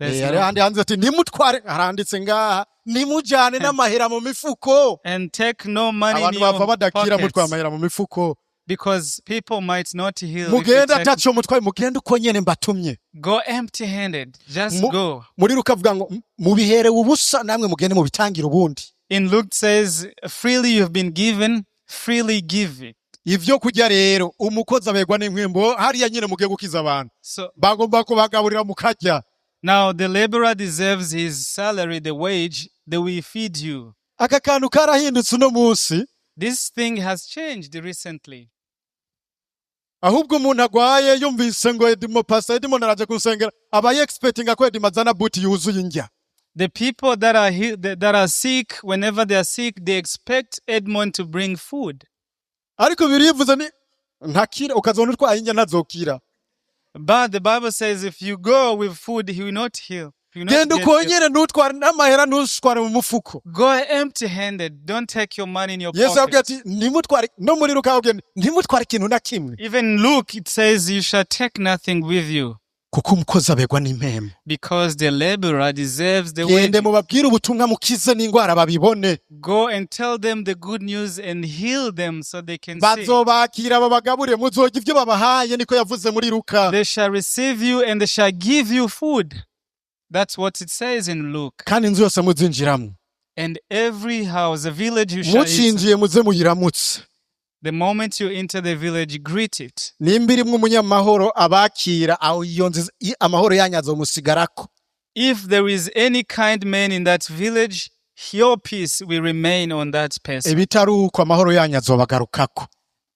There's Yari handi handitse ati nimutware, haranditse ngaha nimujane n'amahera mu mifuko. And take no money in Abantu bava your badakira mutwara pockets, amahera mu mifuko. because people might not heal. If you Mugenda take- ataco mutwaye, mugenda uko nyene mbatumye. Go empty-handed. Just go. Muri Luka avuga ngo mubihere ubusa, namwe mugende mubitangire ubundi. In Luke says, freely you've been given, freely give it. Ivyo kurya rero umukozi abegwa n'impwembo, hariya nyene mugiye gukiza abantu. So Bagomba kubagaburira mukarya. now the laborer deserves his salary, the wage, they will feed you. Aka kantu karahindutse uno munsi. This thing has changed recently. Ahubwo umuntu agwaye yumvise ngo Edimo pastor Edimo naraje kunsengera, abaye expecting ko Edimo azana buti yuzuye indya. The people that are sick, whenever they are sick, they expect Edmond to bring food. Ariko birivuze ni ntakira, ukazona utwaye indya ntazokira. But the Bible says if you go with food, he will not heal. He will not Genda get uko you. nyene ntutware n'amahera, ntutware mu mufuko. Go empty-handed. Don't take your money in your Yesu avuga pocket. ati nimutware, no muri Luka avuga ntimutware ikintu na kimwe. Even Luke, it says you shall take nothing with you, Kuko umukozi abegwa n'impemu. because the laborer deserves the wage. Gende mubabwire ubutumwa mukize n'ingwara babibone. Go and tell them the good news and heal them so they can see. Bazobakira babagabure, muzorya ivyo babahaye, niko yavuze muri Luka. They shall receive you and they shall give you food. That's what it says in Luke. Kandi inzu yose muzinjiramo. And every house, a village you shall enter. Mucinjiye muze muyiramutse. The moment you enter the village, greet it. Nimba irimwo umunyamahoro abakira, aho iyo nzu amahoro yanyu azomusigarako. If there is any kind man in that village, your peace will remain on that person. Ibitari uko amahoro yanyu azobagarukako.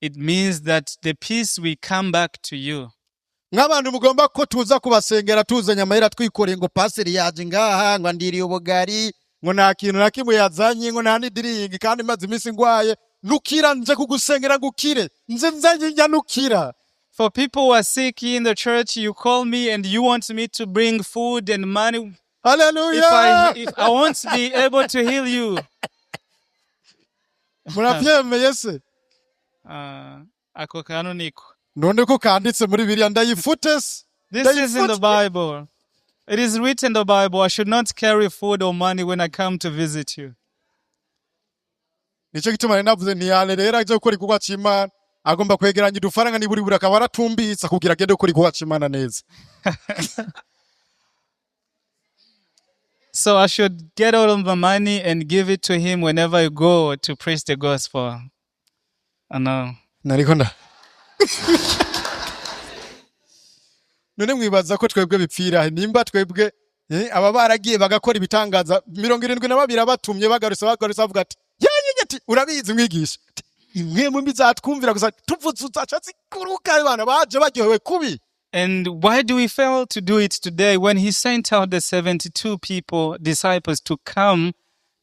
It means that the peace will come back to you. Nk'abantu mugomba ko tuza kubasengera tuzanye amahera twikoreye ngo paseri yaje ngaha ngo andiriye ubugari ngo nta kintu na kimwe yazanye ngo nta nidiringi kandi maze iminsi ngwaye, nukira nje kugusengera gukire nze nzanye nyanukira. For people who are sick in the church, you call me and you want me to bring food and money. Haleluya. If I won't be able to heal you. Muravyemeye se? Ako kantu niko. None ko kanditse muri Bibiliya ndayifute se? This is in the Bible. It is written in the Bible, I should not carry food or money when I come to visit you. Nico gituma navuze ntiyane rero aje gukora igikorwa c'Imana agomba kwegeranya udufaranga niburi buri akaba aratumbitsa kugira agende gukora igikorwa c'Imana neza. So I should get all of the money and give it to him whenever I go to preach the gospel. I know. Nariko nda. None mwibaza ko twebwe bipfira nimba twebwe aba baragiye bagakora ibitangaza 72 abatumye bagarutse bavuga ati yanyenyeti urabizi mwigisha imwe mu bizatwumvira gusa tuvuze uzaca zikuruka abana baje baryohewe kubi. And why do we fail to do it today? When he sent out the 72 disciples to come,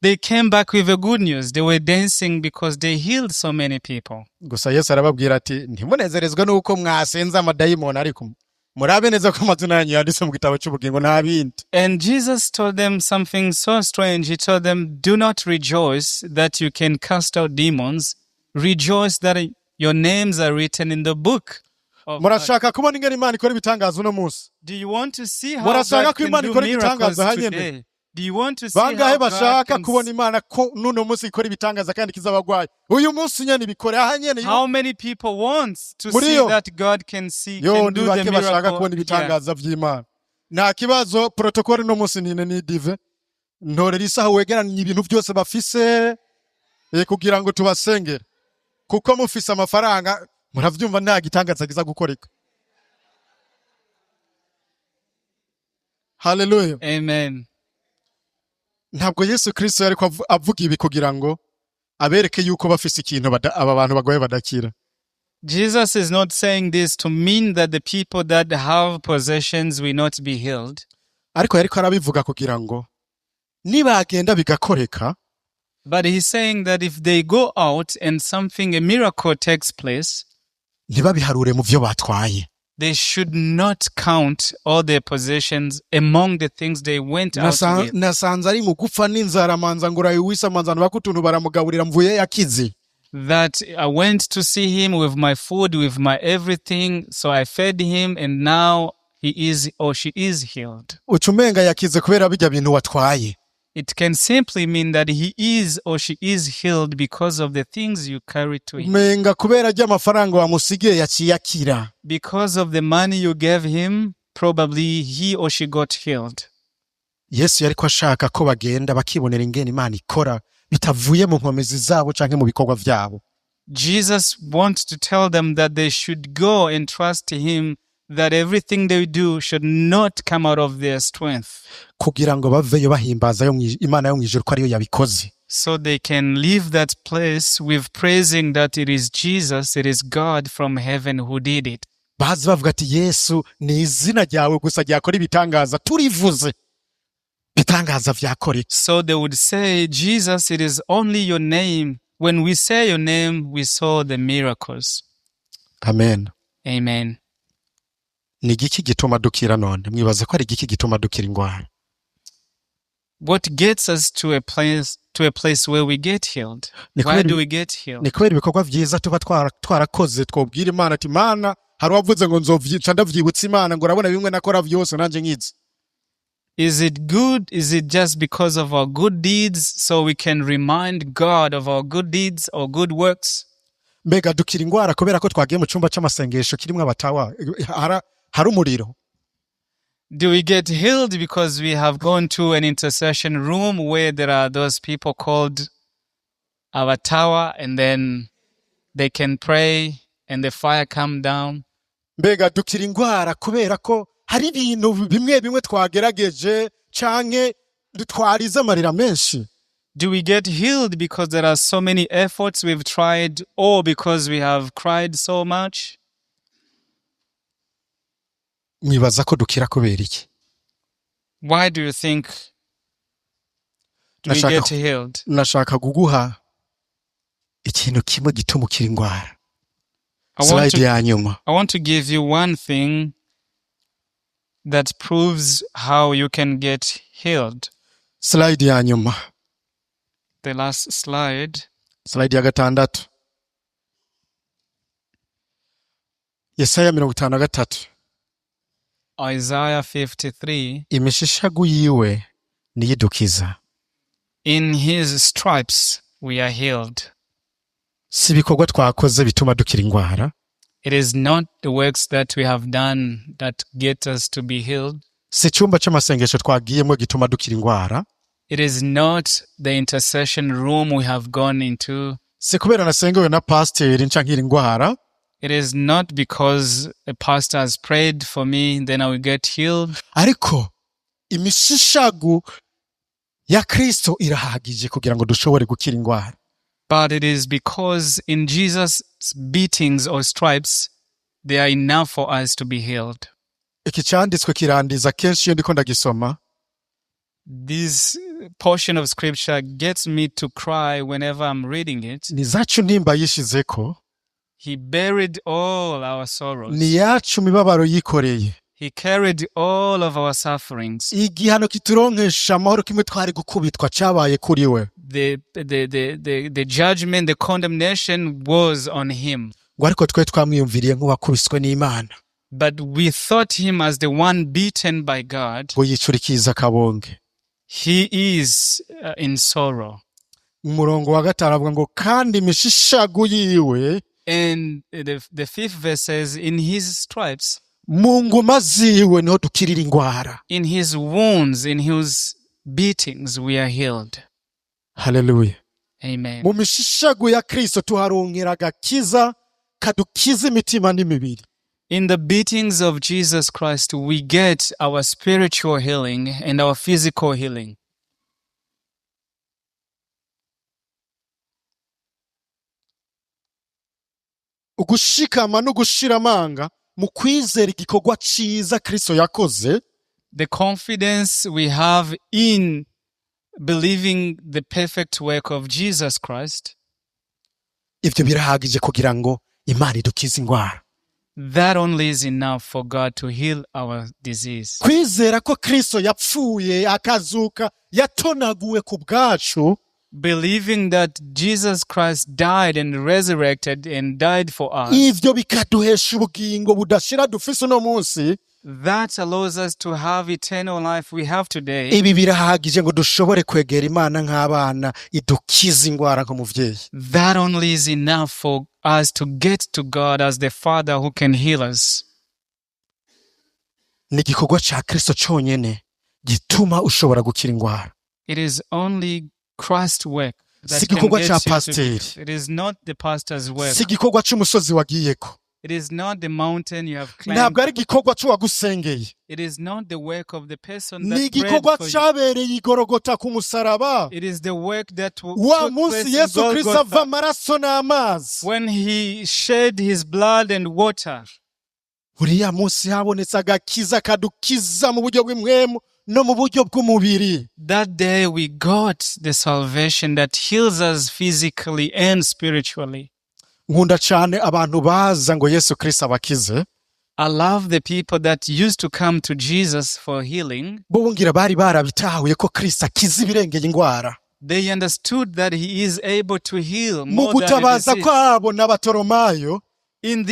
they came back with the good news. They were dancing because they healed so many people. Gusa Yesu arababwira ati ntimunezerezwe nuko mwasenza amadayimoni ariko murabe neza ko amazina yanyu yanditse mu gitabo cy'ubugingo nta bindi. And Jesus told them something so strange. He told them, do not rejoice that you can cast out demons. Rejoice that your names are written in the book. Murashaka kubona ingene Imana ikora ibitangaza uno munsi? Do you want to see how Murashaka God ko can Imana do ikora miracles ibitangaza hanyene? today? Do you want to see Bangahe how God bashaka can... kubona Imana ko nuno munsi ikora ibitangaza kandi kizabagwaye? Uyu munsi nyene bikore ahanyene. How many people want to see that God can see, can do the bashaka kubona miracle? ibitangaza vy'Imana. Nta kibazo protocol no munsi nine ni dive. Ntorera isaha wegeranye ibintu byose bafise kugira ngo tubasengere. Kuko mufise amafaranga muravyumva nta gitangaza kiza gukoreka. Hallelujah. Amen. Ntabwo Yesu Kristo yariko avuga ibi kugira ngo abereke yuko bafise ikintu aba bantu bagoye badakira. Jesus is not saying this to mean that the people that have possessions will not be healed. Ariko yariko arabivuga kugira ngo nibagenda bigakoreka. But he's saying that if they go out and a miracle takes place, ntibabiharure mu vyo batwaye. They should not count all their possessions among the things they went out with. Nasanze ari mu gupfa n'inzara manza ngura yuwisa manza bakutuntu baramugaburira mvuye yakize. That I went to see him with my food, with my everything, so I fed him and now he is or she is healed. Ucumenga yakize kubera bijya bintu watwaye. It can simply mean that he is or she is healed because of the things you carry to him. Menga kubera ajya amafaranga wamusigiye yakiyakira. Because of the money you gave him, probably he or she got healed. Yesu yariko ashaka ko bagenda bakibonera ingene Imana ikora bitavuye mu nkomezi zabo canke mu bikorwa vyabo. Jesus wants to tell them that they should go and trust him, that everything they do should not come out of their strength. Kugira ngo baveyo bahimbaza Imana yo mwijuru ko ariyo yabikoze. So they can leave that place with praising that it is Jesus, it is God from heaven who did it. Bazi bavuga ati Yesu ni izina ryawe gusa ryakora ibitangaza turivuze. Bitangaza vyakore. So they would say, Jesus, it is only your name. When we say your name, we saw the miracles. Amen. Amen. Ni giki gituma dukira none? Mwibaza ko ari giki gituma dukira ingwara? What gets us to a place where we get healed? Why do we get healed? Ni kubera ibikorwa vyiza tuba twarakoze twobwira Imana ati Imana hari wavuze ngo nzovyica ndavyibutsa Imana ngo urabona bimwe nakora vyose nanje nkizi. Is it good? Is it just because of our good deeds so we can remind God of our good deeds or good works? Mbega dukira ingwara kubera ko twagiye mu cyumba cy'amasengesho kirimwe abatawa hari umuriro. Do we get healed because we have gone to an intercession room where there are those people called Avatawa and then they can pray and the fire come down? Mbega dukira ingwara kubera ko hari ibintu bimwe twagerageje canke twarize amarira menshi. Do we get healed because there are so many efforts we've tried or because we have cried so much? Mwibaza ko dukira kubera iki? Why do you think we get healed? Nashaka kuguha ikintu kimwe gituma ukira indwara. I want, Slide ya nyuma. I want to give you one thing that proves how you can get healed. Slide ya nyuma. The last slide. Slide ya gatandatu. Yesaya 53. Isaiah 53. Imishishagu yiwe niyidukiza. In his stripes we are healed. Si ibikorwa twakoze bituma dukira indwara. It is not the works that we have done that get us to be healed. Si icyumba cy'amasengesho twagiyemo gituma dukira indwara. It is not the intercession room we have gone into. Si kubera nasengewe na pasiteri nca nkira indwara. It is not because a pastor has prayed for me, then I will get healed. Ariko imishishagu ya Kristo irahagije kugira ngo dushobore gukira indwara. But it is because in Jesus' beatings or stripes, they are enough for us to be healed. Iki cyanditswe kirandiza kenshi iyo ndiko ndagisoma. This portion of scripture gets me to cry whenever I'm reading it. Ni zacu ntimba yishizeko. He buried all our sorrows. Ni yacu mibabaro yikoreye. He carried all of our sufferings. Igihano kituronkesha amahoro kimwe twari gukubitwa cyabaye kuri we. The judgment, the condemnation was on him. Ngo ariko twe twamwiyumviriye nk'uwakubiswe n'Imana. But we thought him as the one beaten by God. Ngo yicurikiza kabonge. He is in sorrow. Umurongo wa 5 avuga ngo kandi imishishagu yiwe. And the 5th verse says, in his stripes, mu nguma ziwe niho dukirira indwara. In his wounds, in his beatings, we are healed. Hallelujah. Amen. Mu mishishagu ya Kristo tuharonkera agakiza kadukiza imitima n'imibiri. In the beatings of Jesus Christ, we get our spiritual healing and our physical healing. Ugushikama no gushira amanga mu kwizera igikorwa ciza Kristo yakoze. The confidence we have in believing the perfect work of Jesus Christ. Ivyo birahagije kugira ngo Imana idukize indwara. That only is enough for God to heal our disease. Kwizera ko Kristo yapfuye akazuka yatonaguwe ku bwacu. Believing that Jesus Christ died and resurrected and died for us. Ivyo bikaduhesha ubugingo budashira dufise no munsi. That allows us to have eternal life we have today. Ibi birahagije ngo dushobore kwegera Imana nk'abana idukiza indwara nk'umuvyeyi. That only is enough for us to get to God as the Father who can heal us. Ni igikorwa ca Kristo cyonyene gituma ushobora gukira indwara. It is only Christ's work that Si can igikorwa get ca you to pasiteri. It is not the pastor's work. Si igikorwa c'umusozi wagiyeko. It is not the mountain you have climbed. Ntabwo ari igikorwa c'uwagusengeye. It is not the work of the person Ni that prayed igikorwa for you. cabereye igorogota ku musaraba. It is the work that Wa took place munsi in Yesu Kristo ava Golgotha, amaraso n'amazi. when he shed his blood and water. Uriya munsi habonetse agakiza kadukiza mu buryo bw'imwemu no mu buryo bw'umubiri. That day we got the salvation that heals us physically and spiritually. Nkunda cyane abantu baza ngo Yesu Kristo abakize. I love the people that used to come to Jesus for healing. Bongira bari barabitahuye ko Kristo akiza ibirengeye indwara. They understood that he is able to heal Mu more than a gutabaza disease. kwabo n'abatoromayo In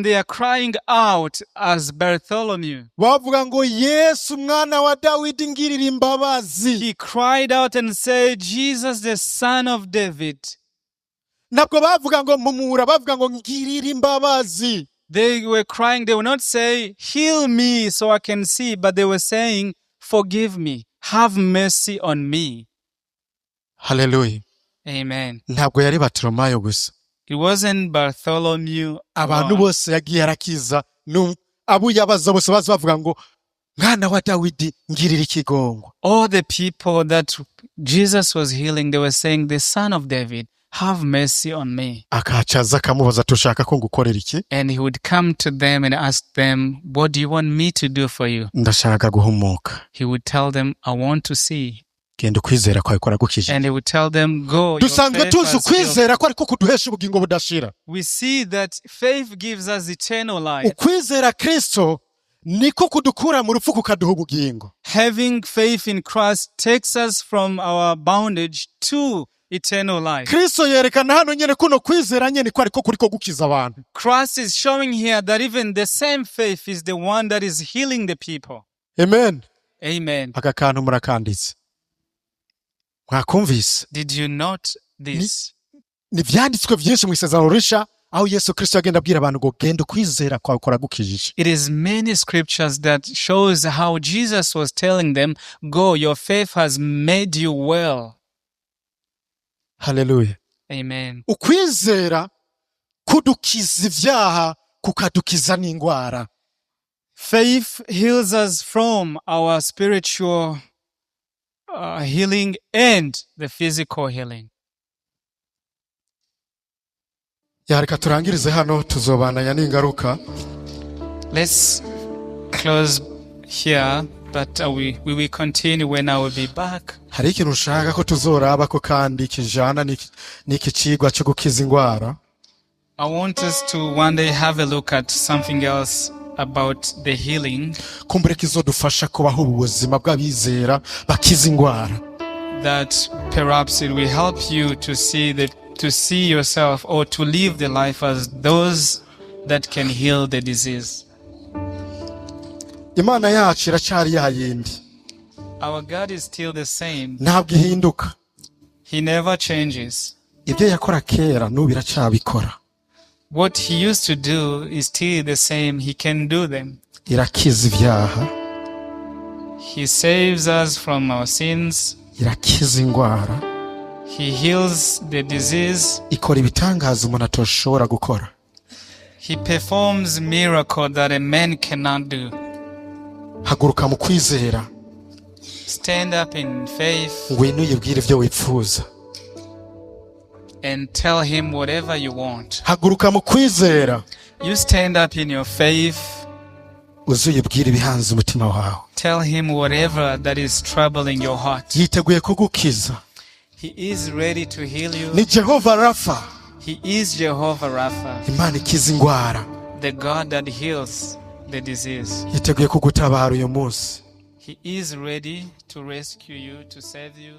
their crying out as Bartholomew, bavuga ngo Yesu mwana wa Dawidi ngirira imbabazi. he cried out and said, Jesus, the son of David. Ntabwo bavuga ngo mumura, bavuga ngo ngirira imbabazi. They were crying, they would not say, heal me so I can see, but they were saying, forgive me, have mercy on me. Hallelujah. Amen. Ntabwo yari batoromayo gusa. It wasn't Bartholomew Abantu alone. bose yagiye arakiza. Abo yabaza bose baza bavuga ngo mwana wa Dawidi ngirira ikigongo. All the people that Jesus was healing, they were saying, the son of David, have mercy on me. Akacaza akamubaza tushaka ko ngukorera iki? And he would come to them and ask them, what do you want me to do for you? Ndashaka guhumuka. He would tell them, I want to see. genda ukwizera kwawe kuragukije. And he would tell them, go, your Dusanzwe faith tuzi has healed. ukwizera ko ariko kuduhesha ubugingo budashira. We see that faith gives us eternal life. Ukwizera Kristo niko kudukura mu rupfu kukaduha ubugingo. Having faith in Christ takes us from our bondage to eternal life. Kristo yerekana hano nyene kuno kwizera nyene ko ariko kuriko gukiza abantu. Christ is showing here that even the same faith is the one that is healing the people. Amen. Amen. Aka kantu murakanditse. Mwakumvise? Did you note this? Ni vyanditswe vyinshi mu isezerano risha aho Yesu Kristo yagenda abwira abantu ngo genda ukwizera kwawe kuragukijije. It is many scriptures that shows how Jesus was telling them, go, your faith has made you well. Hallelujah. Amen. Ukwizera kudukiza ivyaha kukadukiza n'ingwara. Faith heals us from our spiritual healing and the physical healing. Yareka turangirize hano tuzobananya n'ingaruka. Let's close here, but we will continue when I will be back. Hari ikintu ushaka ko tuzoraba ko kandi kijana n'iki cigwa cyo gukiza ingwara. I want us to one day have a look at something else about the healing. Kumbure kizodufasha kubaho ubuzima bw'abizera bakiza ingwara. That perhaps it will help you to see yourself or to live the life as those that can heal the disease. Imana yacu iracari yayindi. Our God is still the same. Ntabwo ihinduka. He never changes. Ibyo yakora kera n'ubu iracabikora. What he used to do is still the same. He can do them. Irakiza ivyaha. He saves us from our sins. Irakiza ingwara. He heals the disease. Ikora ibitangaza umuntu atoshobora gukora. He performs miracles that a man cannot do. Haguruka mu kwizera. Stand up in faith. Ngwino uyibwire ibyo wipfuza. And tell him whatever you want. Haguruka mu kwizera. You stand up in your faith. Uzuyibwire ibihanze umutima wawe. Tell him whatever that is troubling your heart. Yiteguye kugukiza. He is ready to heal you. Ni Jehova Rafa. He is Jehovah Rapha. Imana ikiza ingwara. The God that heals the disease. Yiteguye kugutabara uyu munsi. He is ready to rescue you, to save you.